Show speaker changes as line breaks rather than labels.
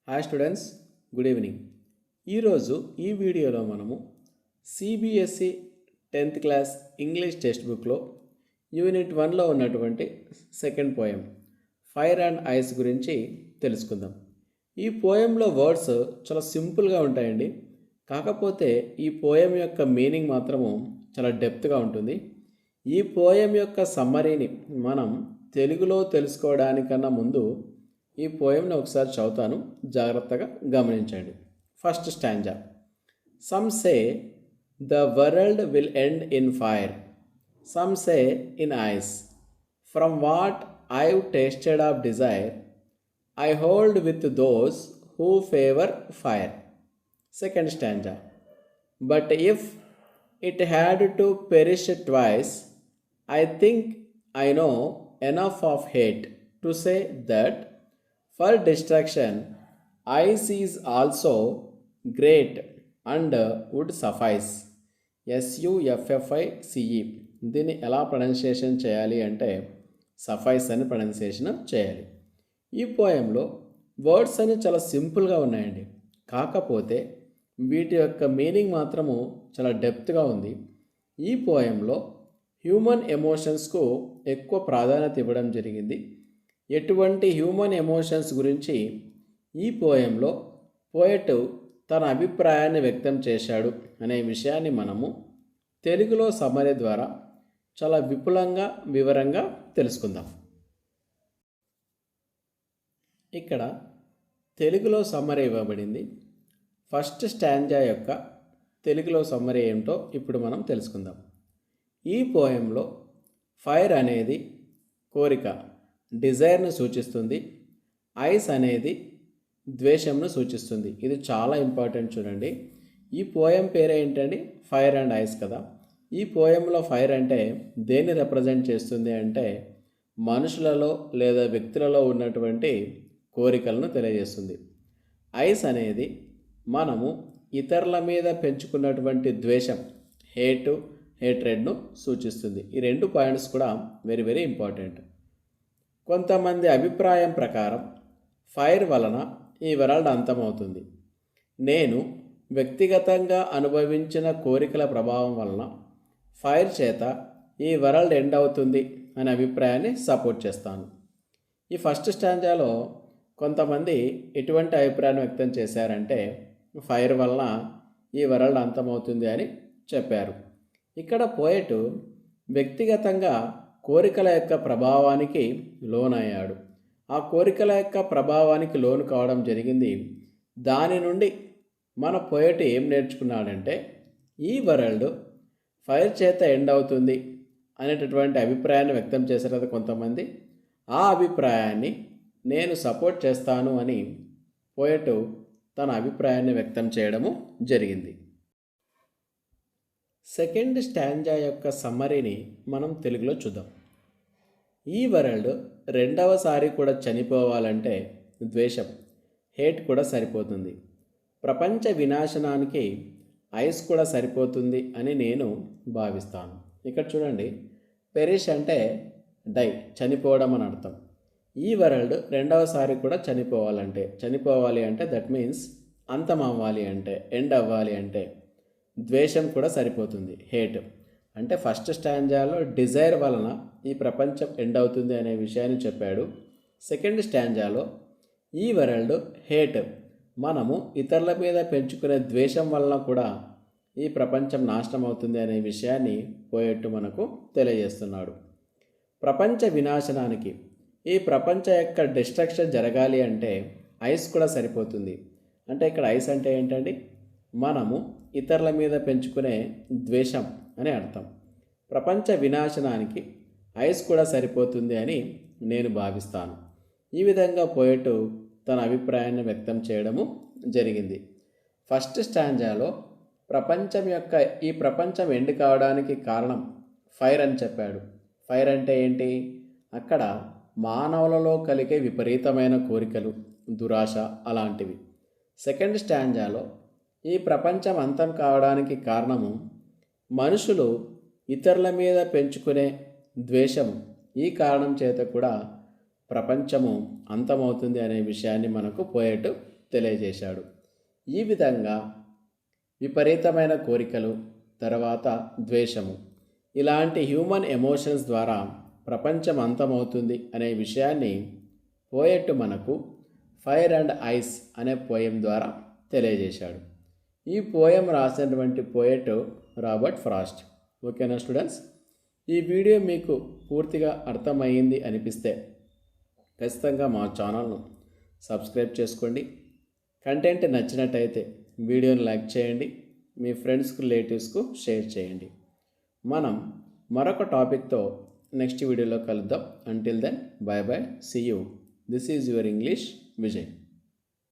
Hi students, good evening. ఈరోజు ఈ వీడియోలో మనము CBSE 10th class English text బుక్లో యూనిట్ 1లో ఉన్నటువంటి second poem fire and ice గురించి తెలుసుకుందాం. ఈ పోయంలో వర్డ్స్ చాలా సింపుల్గా ఉంటాయండి. కాకపోతే ఈ పోయం యొక్క మీనింగ్ మాత్రము చాలా డెప్త్గా ఉంటుంది. ఈ పోయం యొక్క సమ్మరీని మనం తెలుగులో తెలుసుకోవడానికన్నా ముందు ఈ పోయంని ఒకసారి చదువుతాను, జాగ్రత్తగా గమనించండి. First stanza. Some say the world will end in fire, some say in ice. From what I've tasted of desire, I hold with those who favour fire. Second stanza. But if it had to perish twice, I think I know enough of hate to say that for destruction ice is also great and would suffice. SUFFICE. దీన్ని ఎలా pronunciation చేయాలి అంటే suffice అని pronunciation చేయాలి. ఈ పోయంలో words అని చాలా సింపుల్గా ఉన్నాయండి. కాకపోతే వీటి యొక్క మీనింగ్ మాత్రము చాలా డెప్త్గా ఉంది. ఈ పోయంలో హ్యూమన్ ఎమోషన్స్కు ఎక్కువ ప్రాధాన్యత ఇవ్వడం జరిగింది. ఎటువంటి హ్యూమన్ ఎమోషన్స్ గురించి ఈ పోయంలో పోయెట్ తన అభిప్రాయాన్ని వ్యక్తం చేశాడు అనే విషయాన్ని మనము తెలుగులో సమ్మరీ ద్వారా చాలా విపులంగా వివరంగా తెలుసుకుందాం. ఇక్కడ తెలుగులో సమ్మరీ ఇవ్వబడింది. ఫస్ట్ స్టాంజా యొక్క తెలుగులో సమ్మరీ ఏమిటో ఇప్పుడు మనం తెలుసుకుందాం. ఈ పోయంలో ఫైర్ అనేది కోరిక, డిజైర్ను సూచిస్తుంది. ఐస్ అనేది ద్వేషంను సూచిస్తుంది. ఇది చాలా ఇంపార్టెంట్ చూడండి. ఈ పోయం పేరే ఏంటండి? ఫైర్ అండ్ ఐస్ కదా. ఈ పోయంలో ఫైర్ అంటే దేన్ని రిప్రజెంట్ చేస్తుంది అంటే మనుషులలో లేదా వ్యక్తులలో ఉన్నటువంటి కోరికలను తెలియజేస్తుంది. ఐస్ అనేది మనము ఇతరుల మీద పెంచుకున్నటువంటి ద్వేషం, హేట్రెడ్ను సూచిస్తుంది. ఈ రెండు పాయింట్స్ కూడా వెరీ వెరీ ఇంపార్టెంట్. కొంతమంది అభిప్రాయం ప్రకారం ఫైర్ వలన ఈ వరల్డ్ అంతమవుతుంది. నేను వ్యక్తిగతంగా అనుభవించిన కోరికల ప్రభావం వలన ఫైర్ చేత ఈ వరల్డ్ ఎండ్ అవుతుంది అనే అభిప్రాయాన్ని సపోర్ట్ చేస్తాను. ఈ ఫస్ట్ స్టాంజాలో కొంతమంది ఎటువంటి అభిప్రాయాన్ని వ్యక్తం చేశారంటే ఫైర్ వలన ఈ వరల్డ్ అంతమవుతుంది అని చెప్పారు. ఇక్కడ పోయెట్ వ్యక్తిగతంగా కోరికల యొక్క ప్రభావానికి లోనయ్యాడు. ఆ కోరికల యొక్క ప్రభావానికి లోను కావడం జరిగింది. దాని నుండి మన పోయెట్ ఏం నేర్చుకున్నాడంటే ఈ వరల్డ్ ఫైర్ చేత ఎండ్ అవుతుంది అనేటటువంటి అభిప్రాయాన్ని వ్యక్తం చేశారు కదా కొంతమంది. ఆ అభిప్రాయాన్ని నేను సపోర్ట్ చేస్తాను అని పోయెట్ తన అభిప్రాయాన్ని వ్యక్తం చేయడము జరిగింది. సెకండ్ స్టాంజా యొక్క సమ్మరీని మనం తెలుగులో చూద్దాం. ఈ వరల్డ్ రెండవసారి కూడా చనిపోవాలంటే ద్వేషం, హేట్ కూడా సరిపోతుంది. ప్రపంచ వినాశనానికి ఐస్ కూడా సరిపోతుంది అని నేను భావిస్తాను. ఇక్కడ చూడండి, పెరిష్ అంటే డై, చనిపోవడం అని అర్థం. ఈ వరల్డ్ రెండవసారి కూడా చనిపోవాలి అంటే దట్ మీన్స్ అంతం అవ్వాలి అంటే, ఎండ్ అవ్వాలి అంటే ద్వేషం కూడా సరిపోతుంది. హేట్ అంటే ఫస్ట్ స్టాంజాలో డిజైర్ వలన ఈ ప్రపంచం ఎండ్ అవుతుంది అనే విషయాన్ని చెప్పాడు. సెకండ్ స్టాంజాలో ఈ వరల్డ్ హేట్, మనము ఇతరుల మీద పెంచుకునే ద్వేషం వలన కూడా ఈ ప్రపంచం నాశనం అవుతుంది అనే విషయాన్ని పోయెట్ మనకు తెలియజేస్తున్నాడు. ప్రపంచ వినాశనానికి, ఈ ప్రపంచ యొక్క డిస్ట్రక్షన్ జరగాలి అంటే ఐస్ కూడా సరిపోతుంది. అంటే ఇక్కడ ఐస్ అంటే ఏంటండి? మనము ఇతరుల మీద పెంచుకునే ద్వేషం అని అర్థం. ప్రపంచ వినాశనానికి ఐస్ కూడా సరిపోతుంది అని నేను భావిస్తాను. ఈ విధంగా పోయెట్ తన అభిప్రాయాన్ని వ్యక్తం చేయడము జరిగింది. ఫస్ట్ స్టాంజాలో ఈ ప్రపంచం ఎండ్ కావడానికి కారణం ఫైర్ అని చెప్పాడు. ఫైర్ అంటే ఏంటి? అక్కడ మానవులలో కలిగే విపరీతమైన కోరికలు, దురాశ అలాంటివి. సెకండ్ స్టాంజాలో ఈ ప్రపంచం అంతం కావడానికి కారణము మనుషులు ఇతరుల మీద పెంచుకునే ద్వేషం. ఈ కారణం చేత కూడా ప్రపంచము అంతమవుతుంది అనే విషయాన్ని మనకు పోయెట్ తెలియజేశాడు. ఈ విధంగా విపరీతమైన కోరికలు, తర్వాత ద్వేషము, ఇలాంటి హ్యూమన్ ఎమోషన్స్ ద్వారా ప్రపంచం అంతమవుతుంది అనే విషయాన్ని పోయెట్ మనకు ఫైర్ అండ్ ఐస్ అనే పోయం ద్వారా తెలియజేశాడు. ఈ పోయం రాసినటువంటి పోయెట్ రాబర్ట్ ఫ్రాస్ట్. ఓకేనా స్టూడెంట్స్? ఈ వీడియో మీకు పూర్తిగా అర్థమయ్యింది అనిపిస్తే ఖచ్చితంగా మా ఛానల్ను సబ్స్క్రైబ్ చేసుకోండి. కంటెంట్ నచ్చినట్టయితే వీడియోని లైక్ చేయండి, మీ ఫ్రెండ్స్కు రిలేటివ్స్కు షేర్ చేయండి. మనం మరొక టాపిక్తో నెక్స్ట్ వీడియోలో కలుద్దాం. Until then, bye bye, see you. This is your English Vijay.